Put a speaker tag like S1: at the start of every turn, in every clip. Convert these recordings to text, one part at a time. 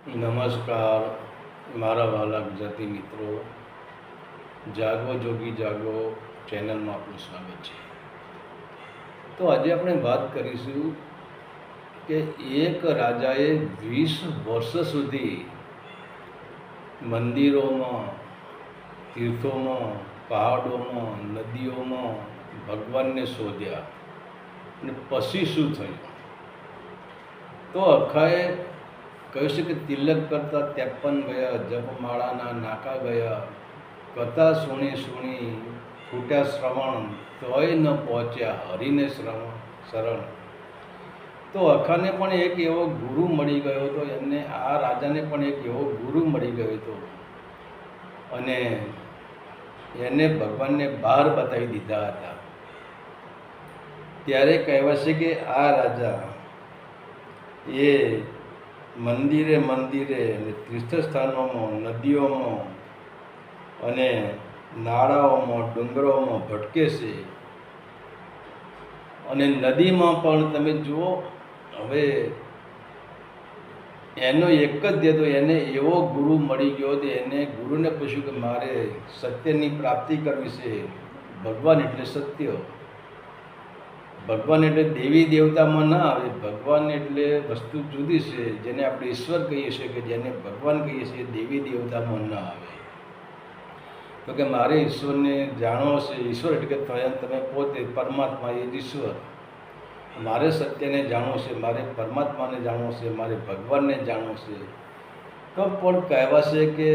S1: નમસ્કાર મારા વાલા ગુજરાતી મિત્રો, જાગો જોગી જાગો ચેનલમાં આપનું સ્વાગત છે. તો આજે આપણે વાત કરીશું કે એક રાજાએ 20 વર્ષ સુધી મંદિરોમાં, તીર્થોમાં, પહાડોમાં, નદીઓમાં ભગવાનને શોધ્યા અને પછી શું થયું? તો અખાએ કહ્યું છે કે તિલક કરતા 53 ગયા, જપમાળાના નાકા ગયા, કથા સુણી સુણી ફૂટ્યા શ્રવણ, તોય ન પહોંચ્યા હરિને શરણ. તો અખાને પણ એક એવો ગુરુ મળી ગયો હતો, એમને આ રાજાને પણ એક એવો ગુરુ મળી ગયો હતો અને એને ભગવાનને બહાર બતાવી દીધા હતા. ત્યારે કહેવાય છે કે આ રાજા એ મંદિરે મંદિરે અને તીર્થસ્થાનોમાં, નદીઓમાં અને નાળાઓમાં, ડુંગરોમાં ભટકે છે. અને નદીમાં પણ તમે જુઓ, હવે એનો એક જ દેતો, એને એવો ગુરુ મળી ગયો હતો. એને ગુરુને પૂછ્યું કે મારે સત્યની પ્રાપ્તિ કરવી છે. ભગવાન એટલે સત્ય. ભગવાન એટલે દેવી દેવતામાં ના આવે. ભગવાન એટલે વસ્તુ જુદી છે. જેને આપણે ઈશ્વર કહીએ છીએ, કે જેને ભગવાન કહીએ છીએ, દેવી દેવતામાં ના આવે. તો કે મારે ઈશ્વરને જાણવો છે. ઈશ્વર એટલે કે તમે પોતે પરમાત્મા, એ જ ઈશ્વર. મારે સત્યને જાણવું છે, મારે પરમાત્માને જાણવું છે, મારે ભગવાનને જાણવું છે. તો પણ કહેવાશે કે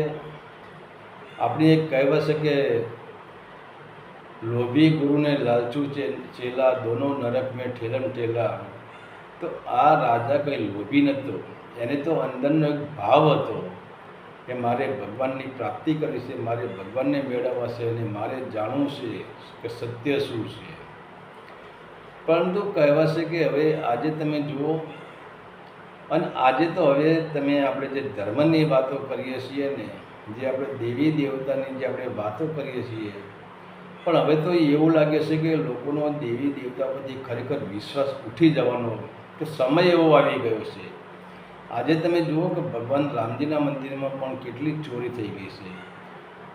S1: આપણી એક કહેવાશે કે લોભી ગુરુને લાલચુ ચેલા, દોનો નરક મેં ઠેલમ ઠેલા. તો આ રાજા કંઈ લોભી નહોતો. એને તો અંદરનો એક ભાવ હતો કે મારે ભગવાનની પ્રાપ્તિ કરવી છે, મારે ભગવાનને મેળવવા છે અને મારે જાણવું છે કે સત્ય શું છે. પરંતુ કહેવાશે કે હવે આજે તમે જુઓ, અને આજે તો હવે તમે આપણે જે ધર્મની વાતો કરીએ છીએ ને, જે આપણે દેવી દેવતાની જે આપણે વાતો કરીએ છીએ, પણ હવે તો એવું લાગે છે કે લોકોનો દેવી દેવતા પરથી ખરેખર વિશ્વાસ ઉઠી જવાનો તો સમય એવો આવી ગયો છે. આજે તમે જુઓ કે ભગવાન રામજીના મંદિરમાં પણ કેટલી ચોરી થઈ ગઈ છે.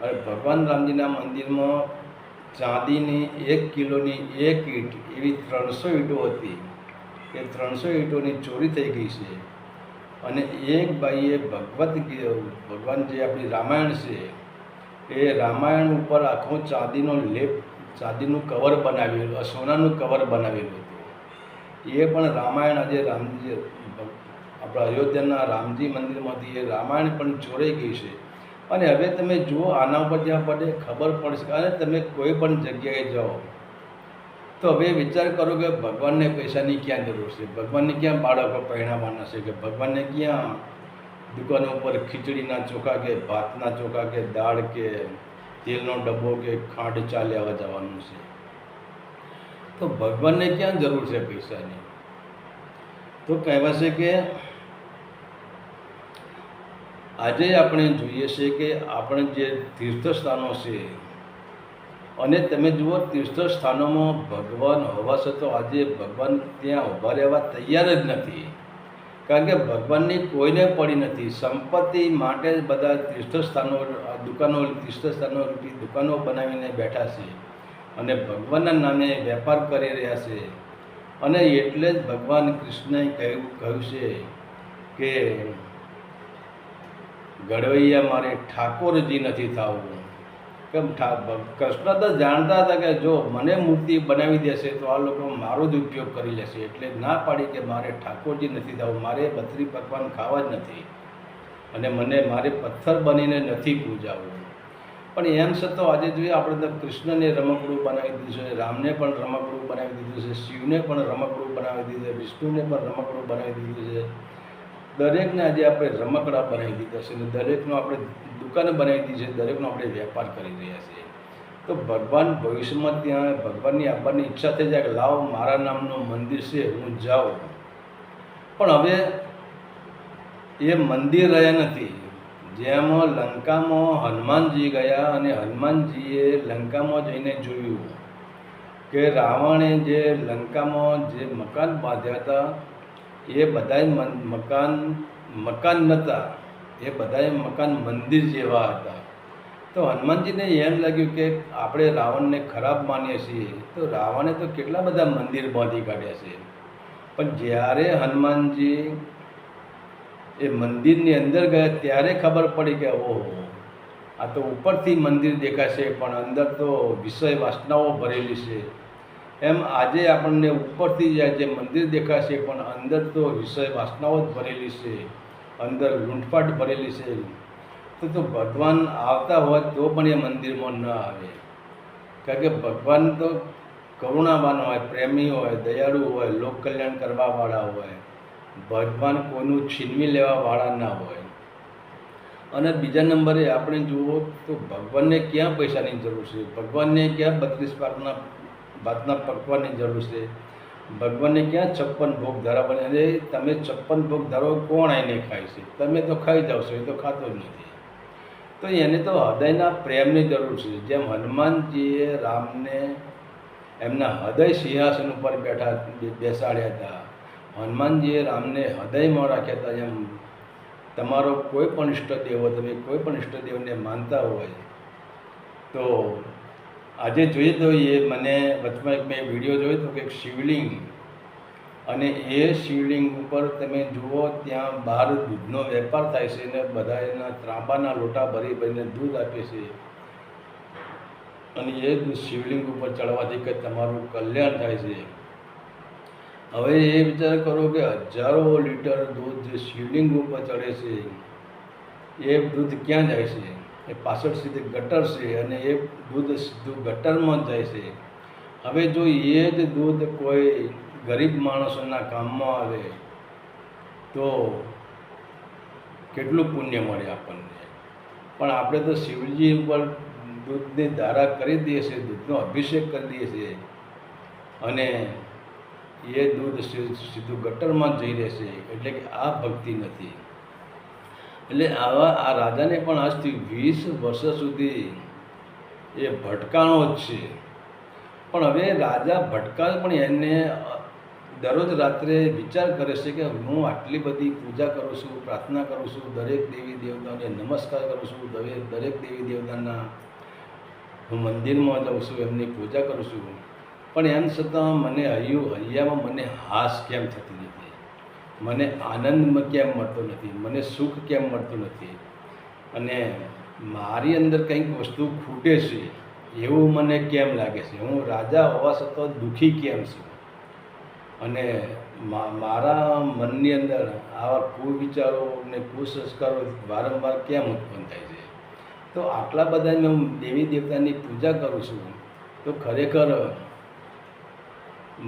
S1: અને ભગવાન રામજીના મંદિરમાં ચાંદીની 1 કિલોની 1 ઈંટ એવી 300 ઈંટો હતી. એ 300 ઈંટોની ચોરી થઈ ગઈ છે. અને એક ભાઈએ ભગવાન જે આપણી રામાયણ છે, એ રામાયણ ઉપર આખો ચાંદીનો લેપ, ચાંદીનું કવર બનાવેલું, સોનાનું કવર બનાવેલું હતું. એ પણ રામાયણ આજે રામજી, આપણા અયોધ્યાના રામજી મંદિરમાંથી એ રામાયણ પણ ચોરાઈ ગઈ છે. અને હવે તમે જુઓ, આના ઉપર જ્યાં પડે ખબર પડશે. અને તમે કોઈ પણ જગ્યાએ જાઓ તો હવે વિચાર કરો કે ભગવાનને પૈસાની ક્યાં જરૂર છે? ભગવાનને ક્યાં બાળકો પહેણાવાના છે? કે ભગવાનને ક્યાં દુકાનો ઉપર ખીચડીના ચોખા કે ભાતના ચોખા કે દાળ કે તેલનો ડબ્બો કે ખાંડ ચા લેવા જવાનું છે? તો ભગવાનને ક્યાં જરૂર છે પૈસાની? તો કહેવાશે કે આજે આપણે જોઈએ છે કે આપણે જે તીર્થસ્થાનો છે, અને તમે જુઓ તીર્થસ્થાનોમાં ભગવાન હોવા છતાં આજે ભગવાન ત્યાં ઊભા રહેવા તૈયાર જ નથી. કારણ કે ભગવાનની કોઈને પડી નથી. સંપત્તિ માટે બધા તીર્થસ્થાનો, દુકાનો, તીર્થસ્થાનો દુકાનો બનાવીને બેઠા છે અને ભગવાનના નામે વેપાર કરી રહ્યા છે. અને એટલે જ ભગવાન કૃષ્ણએ કહ્યું છે કે ઘડવૈયા મારે ઠાકોરજી નથી થવું. કેમ? કૃષ્ણ તો જાણતા હતા કે જો મને મૂર્તિ બનાવી દેશે તો આ લોકો મારો જ ઉપયોગ કરી લેશે. એટલે ના પાડી કે મારે ઠાકોરજી નથી થવું, મારે બત્રી પકવાન ખાવા જ નથી, અને મારે પથ્થર બનીને નથી પૂજાવું. પણ એમ છતાં આજે જોઈએ આપણે તો કૃષ્ણને રમકડું બનાવી દીધું છે, રામને પણ રમકડું બનાવી દીધું છે, શિવને પણ રમકડું બનાવી દીધું છે, વિષ્ણુને પણ રમકડું બનાવી દીધું છે. દરેકને આજે આપણે રમકડા બનાવી દીધા છે અને દરેકનો આપણે દુકાન બનાવી દીધી છે, દરેકનો આપણે વેપાર કરી રહ્યા છીએ. તો ભગવાન ભવિષ્યમાં ત્યાં ભગવાનની આવવાની ઈચ્છા થઈ જાય કે લાવો મારા નામનું મંદિર છે, હું જાઉં. પણ હવે એ મંદિર રહ્યા નથી. જેમાં લંકામાં હનુમાનજી ગયા અને હનુમાનજીએ લંકામાં જઈને જોયું કે રાવણે જે લંકામાં જે મકાન બાંધ્યા હતા, એ બધાય મકાન નહોતા. એ બધાએ મકાન મંદિર જેવા હતા. તો હનુમાનજીને એમ લાગ્યું કે આપણે રાવણને ખરાબ માનીએ છીએ, તો રાવણે તો કેટલા બધા મંદિર બાંધી કાઢ્યા છે. પણ જ્યારે હનુમાનજી એ મંદિરની અંદર ગયા ત્યારે ખબર પડી કે ઓહો, આ તો ઉપરથી મંદિર દેખાશે પણ અંદર તો વિષય વાસનાઓ ભરેલી છે. એમ આજે આપણને ઉપરથી જે મંદિર દેખાશે પણ અંદર તો વિષય વાસનાઓ જ ભરેલી છે, અંદર લૂંટફાટ ભરેલી છે. તો ભગવાન આવતા હોય તો પણ એ મંદિરમાં ન આવે, કારણ કે ભગવાન તો કરુણાવાન હોય, પ્રેમી હોય, દયાળુ હોય, લોક કલ્યાણ કરવાવાળા હોય. ભગવાન કોઈનું છીનવી લેવાવાળા ના હોય. અને બીજા નંબરે આપણે જુઓ તો ભગવાનને ક્યાં પૈસાની જરૂર છે, ભગવાનને ક્યાં 32 ભાતના પકવાનની જરૂર છે, ભગવાનને ક્યાં 56 ભોગ ધરાવવાની. અરે તમે 56 ભોગ ધરો, કોણ આવીને ખાય છે? તમે તો ખાઈ જાઓ છો, એ તો ખાતો જ નથી. તો એને તો હૃદયના પ્રેમની જરૂર છે. જેમ હનુમાનજીએ રામને એમના હૃદય સિંહાસન ઉપર બેસાડ્યા હતા, હનુમાનજીએ રામને હૃદયમાં રાખ્યા હતા. એમ તમારો કોઈ પણ ઈષ્ટદેવ હોય, તમે કોઈ પણ ઈષ્ટદેવને માનતા હોય તો આજે જોઈએ તો એ મને વચમાં મેં વિડીયો જોયો હતો કે એક શિવલિંગ, અને એ શિવલિંગ ઉપર તમે જુઓ ત્યાં બહાર દૂધનો વેપાર થાય છે ને બધા એના ત્રાંબાના લોટા ભરી ભરીને દૂધ આપે છે. અને એ દૂધ શિવલિંગ ઉપર ચડવાથી કે તમારું કલ્યાણ થાય છે. હવે એ વિચાર કરો કે હજારો લીટર દૂધ જે શિવલિંગ ઉપર ચડે છે, એ દૂધ ક્યાં જાય છે? એ પાછળ સીધી ગટર છે અને એ દૂધ સીધું ગટરમાં જ જાય છે. હવે જો એ જ દૂધ કોઈ ગરીબ માણસોના કામમાં આવે તો કેટલું પુણ્ય મળે આપણને. પણ આપણે તો શિવજી ઉપર દૂધની ધારા કરી દઈએ છીએ, દૂધનો અભિષેક કરી દઈએ છીએ, અને એ દૂધ સીધું ગટરમાં જ જઈ રહેશે. એટલે કે આ ભક્તિ નથી. એટલે આ રાજાને પણ આજથી 20 વર્ષ સુધી એ ભટકાણો જ છે. પણ હવે રાજા ભટકાય પણ એને દરરોજ રાત્રે વિચાર કરે છે કે હું આટલી બધી પૂજા કરું છું, પ્રાર્થના કરું છું, દરેક દેવી દેવતાને નમસ્કાર કરું છું, દરેક દેવી દેવતાના હું મંદિરમાં જાઉં છું, એમની પૂજા કરું છું, પણ એમ છતાં મને હૈયામાં મને હાશ કેમ થતી નથી, મને આનંદ કેમ મળતો નથી, મને સુખ કેમ મળતું નથી, અને મારી અંદર કંઈક વસ્તુ ખૂટે છે એવું મને કેમ લાગે છે. હું રાજા હોવા છતાં દુઃખી કેમ છું, અને મારા મનની અંદર આવા કુવિચારો અને કુસંસ્કારો વારંવાર કેમ ઉત્પન્ન થાય છે. તો આટલા બધા હું દેવી દેવતાની પૂજા કરું છું તો ખરેખર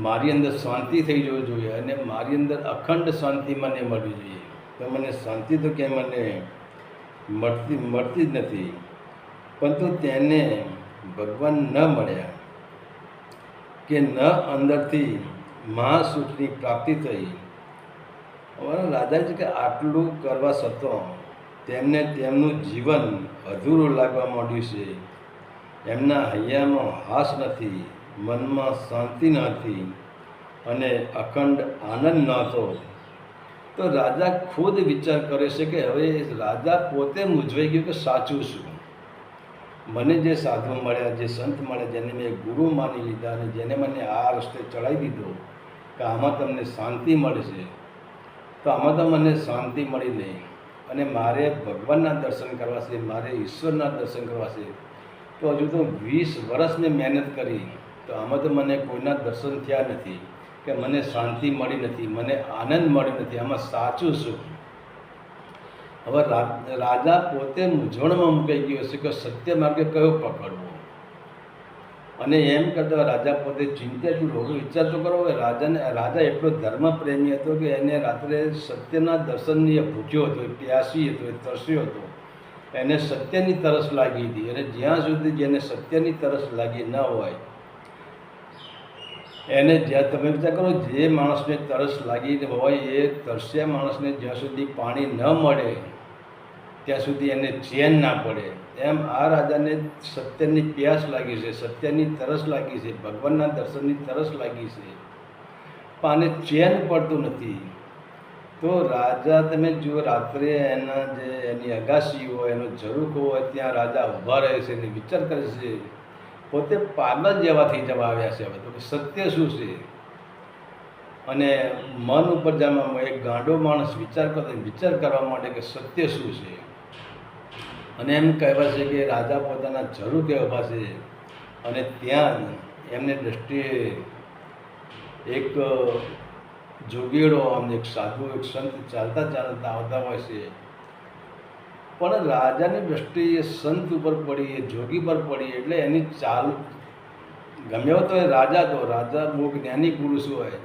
S1: મારી અંદર શાંતિ થઈ જવી જોઈએ, અને મારી અંદર અખંડ શાંતિ મને મળવી જોઈએ. તો મને શાંતિ તો કેમ મને મળતી જ નથી. પરંતુ તેને ભગવાન ન મળ્યા કે ન અંદરથી મહાસુખની પ્રાપ્તિ થઈ. અમારા રાજાજી કે આટલું કરવા છતાં તેમને તેમનું જીવન અધૂરું લાગવા માંડ્યું છે. એમના હૈયામાં હાશ નથી, મનમાં શાંતિ નથી, અને અખંડ આનંદ નહોતો. તો રાજા ખુદ વિચાર કરે છે કે હવે રાજા પોતે મૂંઝવાઈ ગયો કે સાચું શું? મને જે સાધુ મળ્યા, જે સંત મળ્યા, જેને મેં ગુરુ માની લીધા અને જેને મને આ રસ્તે ચડાવી દીધો કે આમાં તમને શાંતિ મળે છે, તો આમાં તો મને શાંતિ મળી નહીં, અને મારે ભગવાનના દર્શન કરવા છે, મારે ઈશ્વરના દર્શન કરવા છે. તો હજુ તો 20 વર્ષ મેં મહેનત કરી, તો આમાં તો મને કોઈના દર્શન થયા નથી, કે મને શાંતિ મળી નથી, મને આનંદ મળ્યો નથી. આમાં સાચું શું? હવે રાજા પોતે મૂંઝવણમાં મુકાઈ ગયો છે કે સત્ય માર્ગે કયો પકડવો. અને એમ કરતા રાજા પોતે ચિંતાતુર હોવો. વિચાર તો કરો કે રાજા એટલો ધર્મપ્રેમી હતો કે એને રાત્રે સત્યના દર્શનની ભૂખ્યો હતો, પ્યાસી હતો, તરસ્યો હતો. એને સત્યની તરસ લાગી હતી, અને જ્યાં સુધી જેને સત્યની તરસ લાગી ન હોય એને જ્યાં તમે વિચાર કરો, જે માણસને તરસ લાગી હોય એ તરસ્યા માણસને જ્યાં સુધી પાણી ન મળે ત્યાં સુધી એને ચેન ના પડે. એમ આ રાજાને સત્યની પ્યાસ લાગી છે, સત્યની તરસ લાગી છે, ભગવાનના દર્શનની તરસ લાગી છે, પણ આને ચેન પડતું નથી. તો રાજા તમે જુઓ, રાત્રે એના જે એની અગાસી હોય, એનો ઝરૂખો હોય, ત્યાં રાજા ઊભા રહે છે અને વિચાર કરે છે. પોતે પાગલ જેવા થઈ જવા આવ્યા છે હવે તો, કે સત્ય શું છે. અને મન ઉપર જવામાં એક ગાંડો માણસ વિચાર કરવા માટે કે સત્ય શું છે. અને એમ કહેવાય છે કે રાજા પોતાના ઝરૂખે ઊભા છે અને ત્યાં એમને દ્રષ્ટિએ એક જોગીડો, આમ એક સાધુ, એક સંત ચાલતા ચાલતા આવતા હોય છે. પણ રાજાની દ્રષ્ટિ એ સંત ઉપર પડી, એ જોગી પર પડી, એટલે એની ચાલ ગમ્યો તો એ રાજા બહુ જ્ઞાની પુરુષ હોય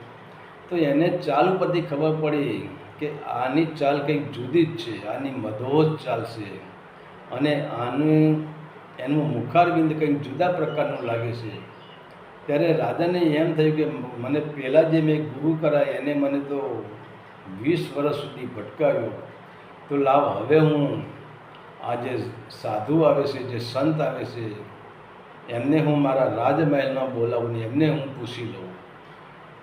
S1: તો એને ચાલ ઉપરથી ખબર પડી કે આની ચાલ કંઈક જુદી જ છે, આની મધોજ ચાલ છે. અને એનું મુખારબિંદ કંઈક જુદા પ્રકારનું લાગે છે. ત્યારે રાજાને એમ થયું કે મને પહેલાં જે મેં ગુરુ કરાય એને મને તો 20 વર્ષ સુધી ભટકાવ્યો, તો લાવ હવે હું આ જે સાધુ આવે છે, જે સંત આવે છે, એમને હું મારા રાજમહેલમાં બોલાવું ને એમને હું પૂછી લઉં.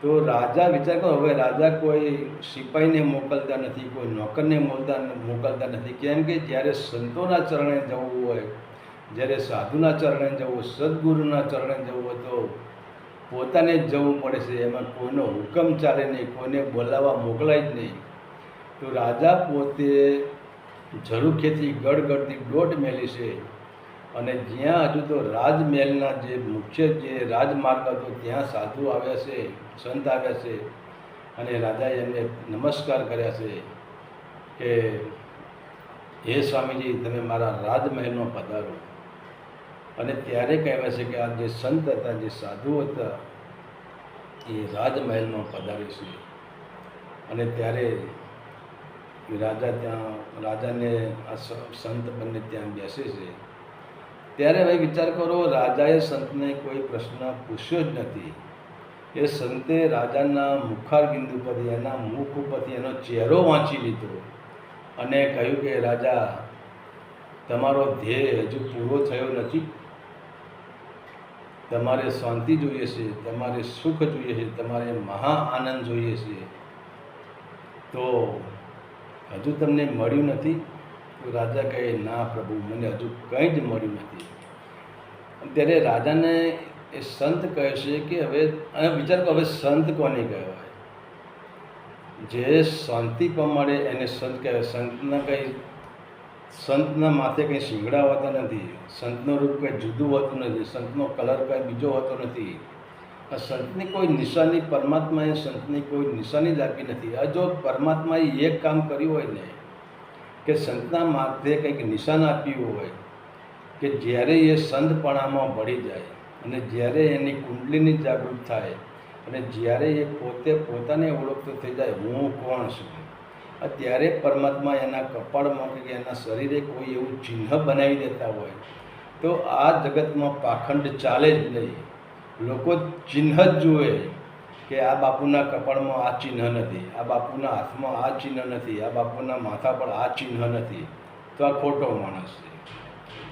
S1: તો રાજા વિચાર કરો, હવે રાજા કોઈ સિપાહીને મોકલતા નથી, કોઈ નોકરને મોકલતા નથી. કેમ કે જ્યારે સંતોના ચરણે જવું હોય, જ્યારે સાધુના ચરણે જવું, સદગુરુના ચરણે જવું હોય તો પોતાને જ જવું પડે છે. એમાં કોઈનો હુકમ ચાલે નહીં, કોઈને બોલાવવા મોકલાય જ નહીં. તો રાજા પોતે ઝરૂખેથી ગડગડતી દોટ મેલી છે અને જ્યાં હજુ તો રાજમહેલના જે મુખ્ય જે રાજમાર્ગ હતો ત્યાં સાધુ આવ્યા છે, સંત આવ્યા છે. અને રાજાએ એમને નમસ્કાર કર્યા છે કે હે સ્વામીજી, તમે મારા રાજમહેલમાં પધારો. અને ત્યારે કહેવાય છે કે આ જે સંત હતા, જે સાધુ હતા, એ રાજમહેલમાં પધારે છે. અને ત્યારે રાજાને આ સંત બંને ત્યાં બેસે છે. ત્યારે હવે વિચાર કરો, રાજાએ સંતને કોઈ પ્રશ્ન પૂછ્યો જ નથી. એ સંતે રાજાના મુખારબિંદ ઉપરથી, એના મુખ ઉપરથી એનો ચહેરો વાંચી લીધો અને કહ્યું કે રાજા, તમારો ધ્યેય હજુ પૂરો થયો નથી. તમારે શાંતિ જોઈએ છે, તમારે સુખ જોઈએ છે, તમારે મહા આનંદ જોઈએ છે, તો હજુ તમને મળ્યું નથી. તો રાજા કહે, ના પ્રભુ, મને હજુ કંઈ જ મળ્યું નથી. ત્યારે રાજાને એ સંત કહે છે કે હવે, અને વિચાર કરો, હવે સંત કોને કહેવાય? જે શાંતિ પ્રમાણે એને સંત કહેવાય. સંતના માથે કંઈ શીંગડા હોતા નથી, સંતનું રૂપ કંઈ જુદું હોતું નથી, સંતનો કલર કંઈ બીજો હોતો નથી. આ સંતની કોઈ નિશાની, પરમાત્માએ સંતની કોઈ નિશાની જ આપી નથી. આ જો પરમાત્માએ એક કામ કર્યું હોય ને, કે સંતના માથે કંઈક નિશાન આપ્યું હોય, કે જ્યારે એ સંતપણામાં ભળી જાય અને જ્યારે એની કુંડલીની જાગૃત થાય અને જ્યારે એ પોતાને ઓળખતો થઈ જાય, હું કોણ છું, ત્યારે પરમાત્મા એના કપાળમાં કે એના શરીરે કોઈ એવું ચિહ્ન બનાવી દેતા હોય તો આ જગતમાં પાખંડ ચાલે જ નહીં. લોકો ચિહ્ન જ જુએ કે આ બાપુના કપાળમાં આ ચિહ્ન નથી, આ બાપુના હાથમાં આ ચિહ્ન નથી, આ બાપુના માથા પર આ ચિહ્ન નથી, તો આ ખોટો માણસ છે.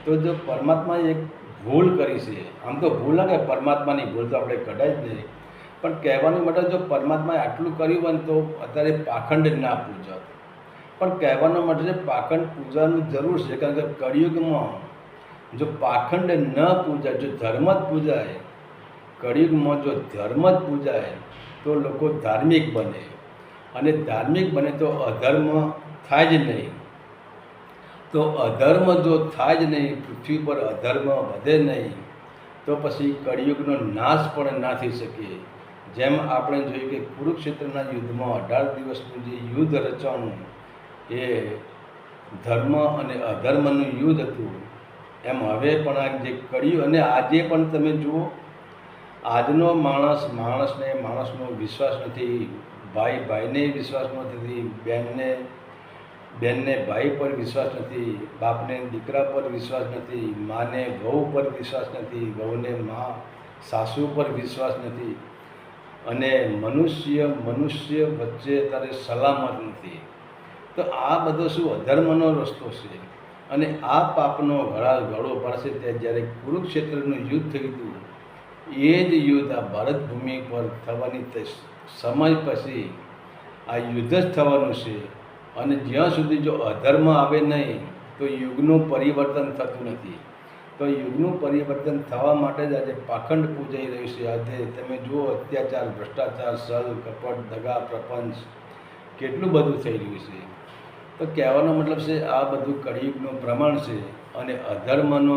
S1: તો જો પરમાત્માએ એક ભૂલ કરી છે, આમ તો ભૂલ ના કે પરમાત્માની ભૂલ તો આપણે કઢાય જ નહીં, પણ કહેવાનું મતલબ જો પરમાત્માએ આટલું કર્યું હોય તો અત્યારે પાખંડ ના પૂજાત. પણ કહેવાનો મતલબ પાખંડ પૂજાની જરૂર છે, કારણ કે કળિયુગમાં જો પાખંડ ન પૂજાય, જો ધર્મ જ પૂજાય, કળિયુગમાં જો ધર્મ જ પૂજાય તો લોકો ધાર્મિક બને, અને ધાર્મિક બને તો અધર્મ થાય જ નહીં. તો અધર્મ જો થાય જ નહીં, પૃથ્વી પર અધર્મ વધે નહીં, તો પછી કળિયુગનો નાશ પણ ના થઈ શકે. જેમ આપણે જોયું કે કુરુક્ષેત્રના યુદ્ધમાં 18 દિવસનું જે યુદ્ધ રચાણું એ ધર્મ અને અધર્મનું યુદ્ધ હતું, એમ હવે પણ આ જે કળિયુગ, અને આજે પણ તમે જુઓ, આજનો માણસનો વિશ્વાસ નથી, ભાઈ ભાઈને વિશ્વાસ નથી, બેનને ભાઈ પર વિશ્વાસ નથી, બાપને દીકરા પર વિશ્વાસ નથી, માને વહુ પર વિશ્વાસ નથી, વહુને સાસુ પર વિશ્વાસ નથી, અને મનુષ્ય વચ્ચે અત્યારે સલામત નથી. તો આ બધો શું અધર્મનો રસ્તો છે. અને આ પાપનો ગળો પડશે ત્યાં જ્યારે કુરુક્ષેત્રનું યુદ્ધ થયું હતું, એ જ યુદ્ધ આ ભારત ભૂમિ પર થવાની સમય પછી આ યુદ્ધ જ થવાનું છે. અને જ્યાં સુધી જો અધર્મ આવે નહીં તો યુગનું પરિવર્તન થતું નથી. તો યુગનું પરિવર્તન થવા માટે જ આજે પાખંડ પૂજાઈ રહ્યું છે. આજે તમે જુઓ, અત્યાચાર, ભ્રષ્ટાચાર, છલ, કપટ, દગા, પ્રપંચ કેટલું બધું થઈ રહ્યું છે. તો કહેવાનો મતલબ છે આ બધું કળિયુગનું પ્રમાણ છે. અને અધર્મનો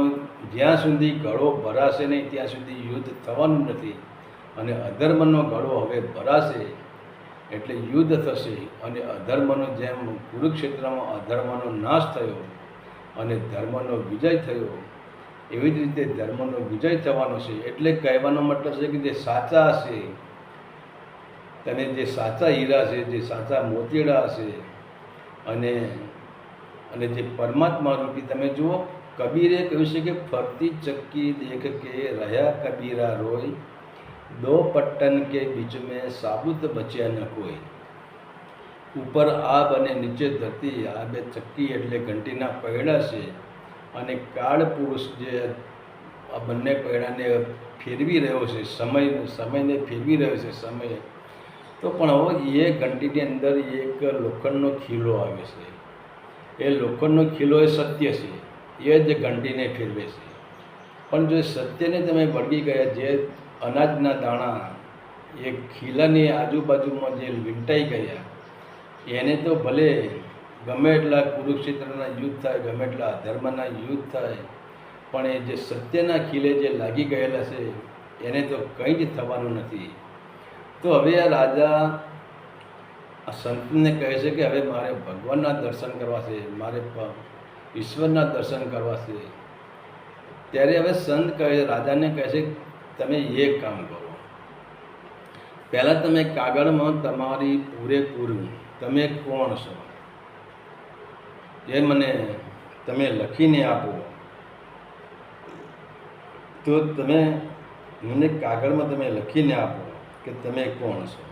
S1: જ્યાં સુધી ગળો ભરાશે નહીં ત્યાં સુધી યુદ્ધ થવાનું નથી. અને અધર્મનો ગળો હવે ભરાશે એટલે યુદ્ધ થશે. અને અધર્મનો જેમ કુરુક્ષેત્રમાં અધર્મનો નાશ થયો અને ધર્મનો વિજય થયો, એવી જ રીતે ધર્મનો વિજય થવાનો છે. એટલે કહેવાનો મતલબ છે કે જે સાચા હશે, તેને જે સાચા હીરા છે, જે સાચા મોતીડા હશે, અને જે પરમાત્મા રૂપી, તમે જુઓ, કબીરે કહ્યું છે કે ફરતી ચક્કી દેખ કે રહ્યા કબીરા રોય, દો પટ્ટન કે બીચ મેં સાબુત બચ્યા ન કોઈ. ઉપર આબ અને નીચે ધરતી, આ બે ચક્કી એટલે ઘંટીના પૈડા છે. અને કાળ પુરુષ જે આ બંને પૈડાને ફેરવી રહ્યો છે, સમયને ફેરવી રહ્યો છે સમય. તો પણ હવે એ ઘંટીની અંદર એક લોખંડનો ખીલો આવે છે. એ લોખંડનો ખીલો એ સત્ય છે, એ જ ઘંટીને ફેરવે છે. પણ જો સત્યને તમે વળગી ગયા, જે અનાજના દાણા એ ખીલાની આજુબાજુમાં જે વીંટાઈ ગયા, એને તો ભલે ગમે એટલા કુરુક્ષેત્રના યુદ્ધ થાય, ગમે એટલા અધર્મના યુદ્ધ થાય, પણ એ જે સત્યના ખીલે જે લાગી ગયેલા છે એને તો કંઈ જ થવાનું નથી. તો હવે આ રાજા આ સંતને કહે છે કે હવે મારે ભગવાનના દર્શન કરવા છે, મારે ઈશ્વરના દર્શન કરવા છે. ત્યારે હવે સંત કહે, રાજાને કહે છે, તમે એક કામ કરો, પહેલાં તમે કાગળમાં તમારી પૂરેપૂરું તમે કોણ છો એ મને તમે લખીને આપો. તો તમે મને કાગળમાં તમે લખીને આપો કે તમે કોણ છો.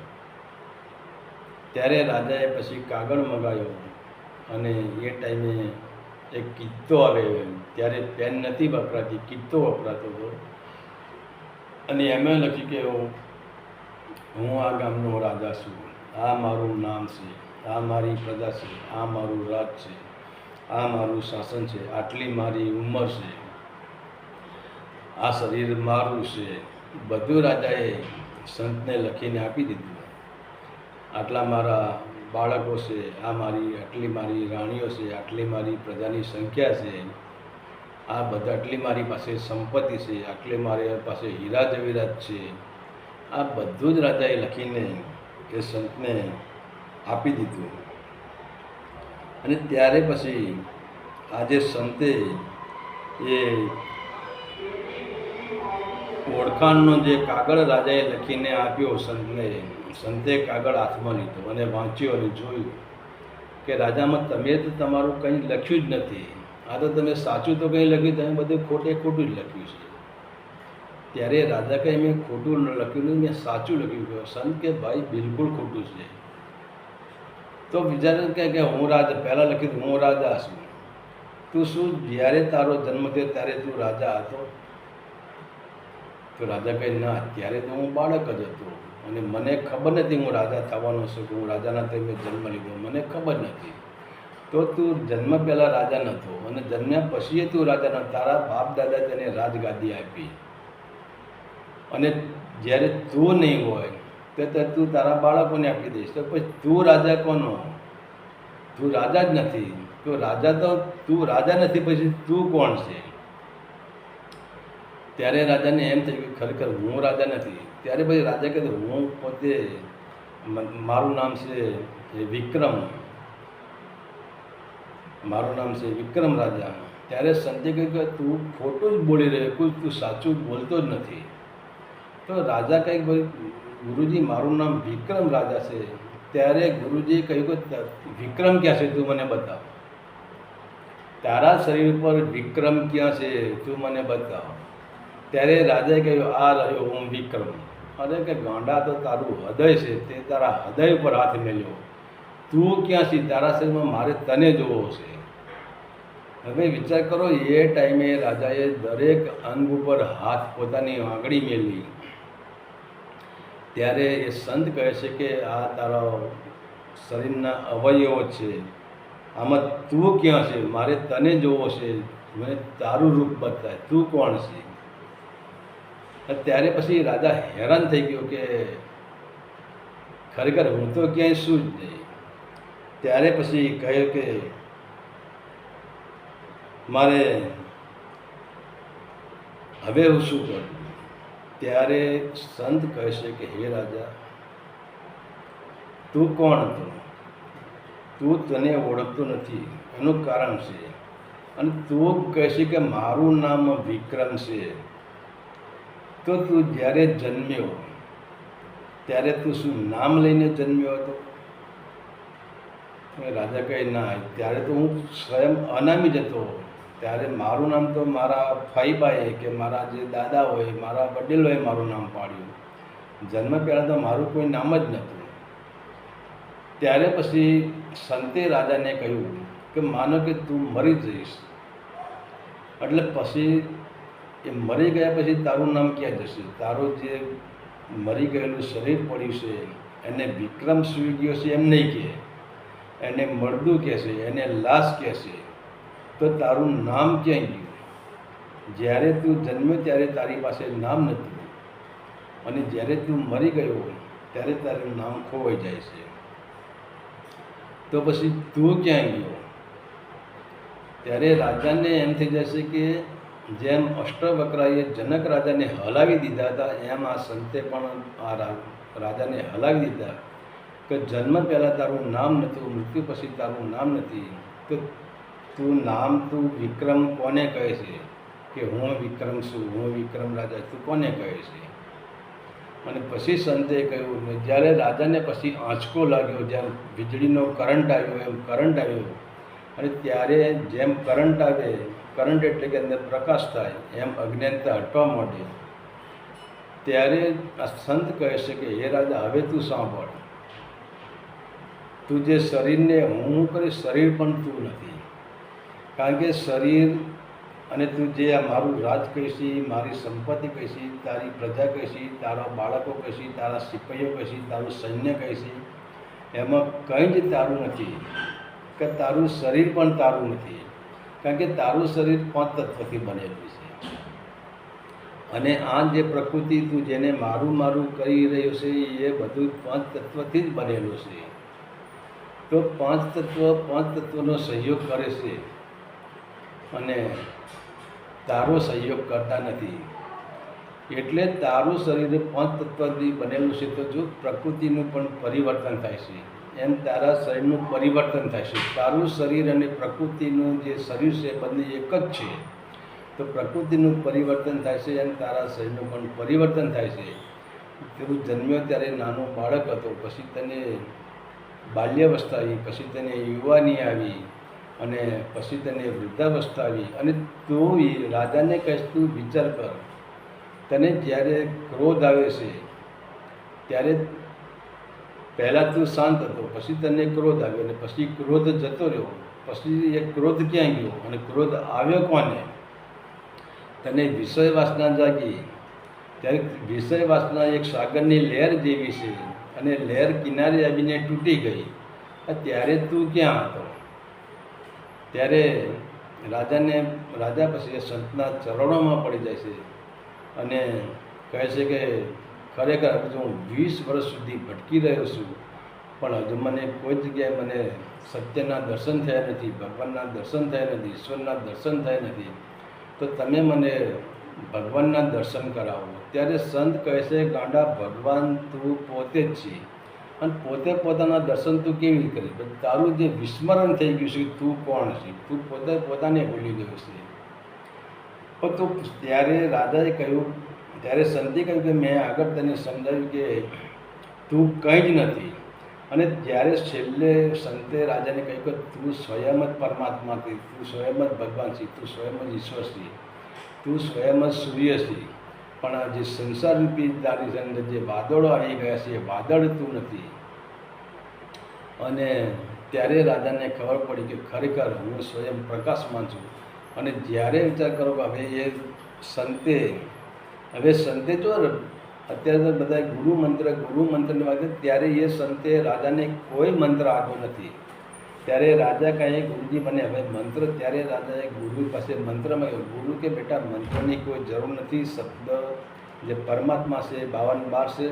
S1: ત્યારે રાજાએ પછી કાગળ મંગાવ્યો અને એ ટાઈમે એક કિત્તો આવે, ત્યારે પેન નથી વપરાતી, કિત્તો વપરાતો હતો. અને એમાં લખ્યું કે હું આ ગામનો રાજા છું, આ મારું નામ છે, આ મારી પ્રજા છે, આ મારું રાજ છે, આ મારું શાસન છે, આટલી મારી ઉંમર છે, આ શરીર મારું છે. બધું રાજાએ સંતને લખીને આપી દીધું. આટલા મારા બાળકો છે, આટલી મારી રાણીઓ છે, આટલી મારી પ્રજાની સંખ્યા છે, આ બધા આટલી મારી પાસે સંપત્તિ છે, આટલી મારી પાસે હીરા જવેરાત છે. આ બધું જ રાજાએ લખીને એ સંતને આપી દીધું. અને ત્યારે પછી આજે સંતે એ ઓળખાણનો જે કાગળ રાજાએ લખીને આપ્યો સંતને, સંતે કાગળ હાથમાં લીધો અને વાંચ્યો અને જોયું કે રાજામાં તમે તો તમારું કંઈ લખ્યું જ નથી. આ તો તમે સાચું તો કંઈ લખ્યું, તમે બધું ખોટું જ લખ્યું છે. ત્યારે રાજા કહે, મેં ખોટું લખ્યું નહીં, મેં સાચું લખ્યું. સંત કે ભાઈ બિલકુલ ખોટું છે. તો વિચારે કે હું રાજા, પહેલાં લખ્યું હું રાજા છું. તું શું જ્યારે તારો જન્મ થયો ત્યારે તું રાજા હતો? તો રાજા કહે, ના, ત્યારે તો હું બાળક જ હતો અને મને ખબર નથી હું રાજા થવાનો છું, કે હું રાજાના તે મેં જન્મ લીધો, મને ખબર નથી. તો તું જન્મ પહેલાં રાજા નહોતો અને જન્મ્યા પછી તું રાજા નહોતો. તારા બાપ દાદા તેને રાજગાદી આપી અને જ્યારે તું નહીં હોય તો તું તારા બાળકોને આપી દઈશ. તો પછી તું રાજા કોનો? તું રાજા જ નથી. તો રાજા તો તું રાજા નથી, પછી તું કોણ છે? ત્યારે રાજાને એમ થયું કે ખરેખર હું રાજા નથી. ત્યારે પછી રાજા કહે, હું પોતે, મારું નામ છે વિક્રમ, મારું નામ છે વિક્રમ રાજા. ત્યારે સંતે કહ્યું કે તું ખોટું જ બોલી રહ્યો, કોઈ તું સાચું બોલતો જ નથી. તો રાજા કહે, ભાઈ ગુરુજી મારું નામ વિક્રમ રાજા છે. ત્યારે ગુરુજીએ કહ્યું કે વિક્રમ ક્યાં છે, તું મને બતાવ. તારા શરીર પર વિક્રમ ક્યાં છે, તું મને બતાવ. ત્યારે રાજાએ કહ્યું, આ રહ્યો હું વિક્રમ. અરે કે ગાંડા, તો તારું હૃદય છે, તે તારા હૃદય ઉપર હાથ મેલ્યો. તું ક્યાં છે? તારા શરીરમાં મારે તને જોવો છે. હવે વિચાર કરો, એ ટાઈમે રાજાએ દરેક અંગ ઉપર હાથ, પોતાની આંગળી મેળવી. ત્યારે એ સંત કહે છે કે આ તારો શરીરના અવયવો છે, આમાં તું ક્યાં છે? મારે તને જોવો છે, મને તારું રૂપ બતાય, તું કોણ છે? ત્યારે પછી રાજા હેરાન થઈ ગયો કે ખરેખર હું તો ક્યાંય શું જ નહીં. ત્યારે પછી કહ્યું કે મારે હવે હું શું કરું? ત્યારે સંત કહે છે કે હે રાજા, તું કોણ હતો? તું તને ઓળખતો નથી, એનું કારણ છે. અને તું કહે છે કે મારું નામ વિક્રમ છે. તો તું જ્યારે જન્મ્યો ત્યારે તું શું નામ લઈને જન્મ્યો હતો? રાજા કહે ના, ત્યારે તો હું સ્વયં અનામી જ હતો. ત્યારે મારું નામ તો મારા ફાઈબાએ કે મારા જે દાદા હોય, મારા વડીલોએ મારું નામ પાડ્યું. જન્મ પહેલાં તો મારું કોઈ નામ જ નહોતું. ત્યારે પછી સંતે રાજાને કહ્યું કે માનો કે તું મરી જઈશ, એટલે પછી એ મરી ગયા પછી તારું નામ ક્યાં જશે? તારું જે મરી ગયેલું શરીર પડ્યું છે એને વિક્રમ સુઈ ગયો છે એમ નહીં કહે, એને મળદું કહેશે, એને લાશ કહેશે. તો તારું નામ ક્યાં ગયું? જ્યારે તું જન્મ્યો ત્યારે તારી પાસે નામ નહોતું, અને જ્યારે તું મરી ગયો ત્યારે તારું નામ ખોવાઈ જાય છે. તો પછી તું ક્યાં ગયો? ત્યારે રાજાને એમ થઈ જશે કે જેમ અષ્ટવક્રાએ જનક રાજાને હલાવી દીધા હતા, એમ આ સંતે પણ આ રાજાને હલાવી દીધા કે જન્મ પહેલાં તારું નામ નહોતું, મૃત્યુ પછી તારું નામ નથી. તો તું વિક્રમ કોને કહે છે? કે હું વિક્રમ છું, હું વિક્રમ રાજા, તું કોને કહે છે? અને પછી સંતે કહ્યું, જ્યારે રાજાને પછી આંચકો લાગ્યો, જેમ વીજળીનો કરંટ આવ્યો એમ કરંટ આવ્યો. અને ત્યારે જેમ કરંટ આવે, કરંટ એટલે કે અંદર પ્રકાશ થાય, એમ અજ્ઞાનતા હટવા માંડે. ત્યારે આ સંત કહે છે કે હે રાજા, હવે તું સાંભળ. તું જે શરીરને હું કરીશ, શરીર પણ તું નથી. કારણ કે શરીર અને તું જે આ મારું રાજ કહીશી, મારી સંપત્તિ કહીશી, તારી પ્રજા કહીશી, તારા બાળકો કહીશી, તારા સિપાહીઓ કહીશી, તારું સૈન્ય કહીશી, એમાં કંઈ જ તારું નથી. કે તારું શરીર પણ તારું નથી. કારણ કે તારું શરીર 5 તત્વથી બનેલું છે. અને આ જે પ્રકૃતિ તું જેને મારું મારું કરી રહ્યો છે એ બધું 5 તત્વથી જ બનેલું છે. તો 5 તત્વનો સહયોગ કરે છે અને તારો સહયોગ કરતા નથી. એટલે તારું શરીર 5 તત્વથી બનેલું છે. તો જો પ્રકૃતિનું પણ પરિવર્તન થાય છે, એમ તારા શરીરનું પરિવર્તન થાય છે. તારું શરીર અને પ્રકૃતિનું જે શરીર છે બંને એક જ છે. તો પ્રકૃતિનું પરિવર્તન થાય છે, એમ તારા શરીરનું પણ પરિવર્તન થાય છે. તું જન્મ્યો ત્યારે નાનો બાળક હતો, પછી તને બાલ્યાવસ્થા આવી, પછી તને યુવાની આવી, અને પછી તને વૃદ્ધાવસ્થા આવી. અને તું રાજાને કહીશ, તું વિચાર કર, તને જ્યારે ક્રોધ આવે છે ત્યારે પહેલાં તું શાંત હતો, પછી તને ક્રોધ આવ્યો, અને પછી ક્રોધ જતો રહ્યો. પછી એ ક્રોધ ક્યાં ગયો? અને ક્રોધ આવ્યો કોને? તને વિષય વાસના જાગી, ત્યારે વિષય વાસના એક સાગરની લહેર જેવી છે, અને લહેર કિનારે આવીને તૂટી ગઈ. ત્યારે તું ક્યાં હતો? ત્યારે રાજા પછી એ સંતના ચરણોમાં પડી જાય છે અને કહે છે કે ખરેખર હજુ હું 20 વર્ષ સુધી ભટકી રહ્યો છું, પણ હજુ મને કોઈ જગ્યાએ મને સત્યના દર્શન થયા નથી, ભગવાનના દર્શન થયા નથી, ઈશ્વરના દર્શન થયા નથી. તો તમે મને ભગવાનના દર્શન કરાવો. ત્યારે સંત કહે છે, ગાંડા, ભગવાન તું પોતે જ છે, અને પોતે પોતાના દર્શન તું કેવી રીતે કરી? તારું જે વિસ્મરણ થઈ ગયું છે, તું કોણ છે? તું પોતે પોતાને ભૂલી ગયો છે. પણ તું ત્યારે રાજાએ કહ્યું, ત્યારે સંતે કહ્યું કે મેં આગળ તને સમજાવ્યું કે તું કંઈ જ નથી. અને જ્યારે છેલ્લે સંતે રાજાને કહ્યું કે તું સ્વયં જ પરમાત્મા છે, તું સ્વયં જ ભગવાન છે, તું સ્વયં જ ઈશ્વર છે, તું સ્વયં જ સૂર્ય છે, પણ આ જે સંસારરૂપી તારી અંદર જે વાદળો આવી ગયા છે એ વાદળ તું નથી. અને ત્યારે રાજાને ખબર પડી કે ખરેખર હું સ્વયં પ્રકાશમાન છું. અને જ્યારે વિચાર કરો કે હવે સંતે જો અત્યારે તો બધા ગુરુ મંત્રની વાત છે. ત્યારે એ સંતે રાજાને કોઈ મંત્ર આપ્યો નથી. ત્યારે રાજા કહે ગુરુજી મને હવે મંત્ર, ત્યારે રાજાએ ગુરુ પાસે મંત્ર માંગ્યો. ગુરુ કે બેટા મંત્રની કોઈ જરૂર નથી. શબ્દ જે પરમાત્મા છે 52 છે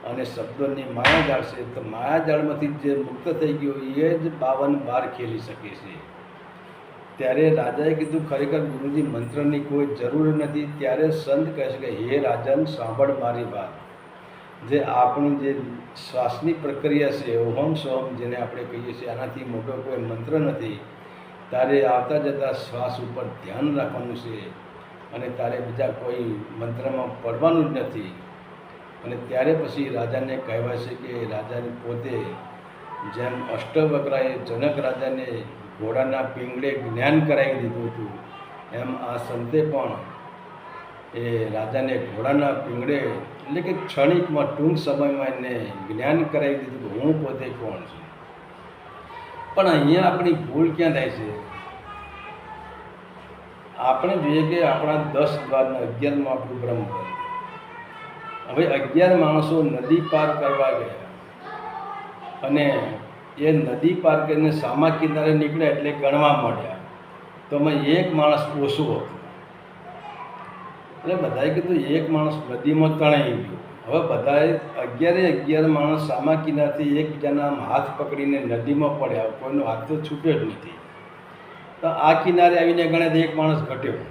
S1: અને શબ્દોની માયાજાળ છે. તો માયાજાળમાંથી જે મુક્ત થઈ ગયો એ જ 52 ખેલી શકે છે. ત્યારે રાજાએ કીધું ખરેખર ગુરુજી મંત્રની કોઈ જરૂર નથી. ત્યારે સંત કહે છે કે હે રાજન સાંભળ મારી વાત. જે આપણી જે શ્વાસની પ્રક્રિયા છે ઓહમ સોહમ જેને આપણે કહીએ છીએ, આનાથી મોટો કોઈ મંત્ર નથી. તારે આવતા જતા શ્વાસ ઉપર ધ્યાન રાખવાનું છે અને તારે બીજા કોઈ મંત્રમાં પડવાનું જ નથી. અને ત્યારે પછી રાજાને કહેવાય છે કે રાજાને પોતે જેમ અષ્ટવક્રાએ જનક રાજાને ઘોડાના પીંગળે જ્ઞાન કરાવી દીધું હતું, એમ આ સંતે પણ એ રાજાને ઘોડાના પીંગળે એટલે કે ક્ષણિકમાં ટૂંક સમયમાં એને જ્ઞાન કરાવી દીધું કે હું પોતે કોણ છું. પણ અહીંયા આપણી ભૂલ ક્યાં થાય છે? આપણે જોઈએ કે આપણા 10 દ્વારના 11માં આપણું બ્રહ્મ. હવે 11 માણસો નદી પાર કરવા ગયા અને એ નદી પાર કરીને સામા કિનારે નીકળ્યા એટલે ગણવા માંડ્યા તો અમે એક માણસ ઓછું હતું. એટલે બધાએ કીધું એક માણસ નદીમાં તણાઈ ગયો. હવે બધાએ 11 માણસ સામા કિનારથી એકબીજાના હાથ પકડીને નદીમાં પડ્યા. કોઈનો હાથ તો છૂટ્યો જ નથી. તો આ કિનારે આવીને ગણે તો એક માણસ ઘટ્યો.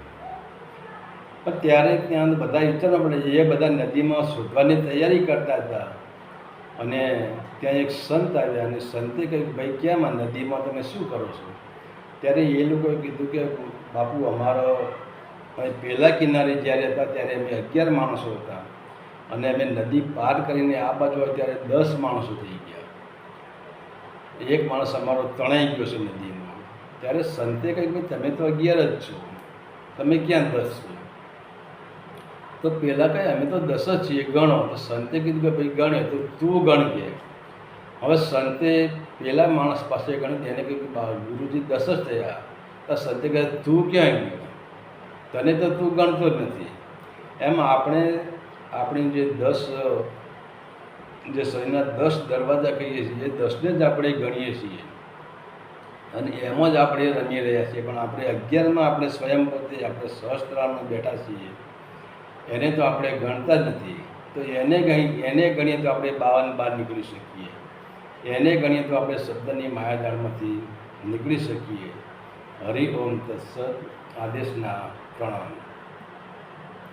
S1: પણ ત્યારે ત્યાં બધા વિચારવા પડે, એ બધા નદીમાં શોધવાની તૈયારી કરતા હતા. અને ત્યાં એક સંત આવ્યા અને સંતે કહ્યું ભાઈ કેમ આ નદીમાં તમે શું કરો છો? ત્યારે એ લોકોએ કીધું કે બાપુ અમારો પહેલાં કિનારે જ્યારે હતા ત્યારે અમે 11 માણસો હતા અને અમે નદી પાર કરીને આ બાજુ હોય ત્યારે 10 માણસો થઈ ગયા. એક માણસ અમારો તણાઈ ગયો છે નદીમાં. ત્યારે સંતે કહ્યું કે તમે તો 11 જ છો, તમે ક્યાં 10 છો? તો પહેલાં કહે અમે તો 10 જ છીએ, ગણો. તો સંતે કીધું કે ભાઈ ગણે તો તું ગણ કે. હવે સંતે પહેલા માણસ પાસે ગણ્યું, તેને કહ્યું કે ગુરુજી 10 જ થયા. તો સંતે કહે તું ક્યાં ગયો? તને તો તું ગણતો જ નથી. એમ આપણે આપણી જે 10 જે શરીરના 10 દરવાજા કહીએ છીએ એ 10ને જ આપણે ગણીએ છીએ અને એમાં જ આપણે રમી રહ્યા છીએ. પણ આપણે 11માં આપણે સ્વયં પોતે આપણે સહસ્ત્રામાં બેઠા છીએ, એને તો આપણે ગણતા જ નથી. તો એને ગણીએ તો આપણે 52 બહાર નીકળી શકીએ. એને ગણીએ તો આપણે શબ્દની માયાજાળમાંથી નીકળી શકીએ. હરિ ઓમ તત્સત. આદેશના પ્રણામ.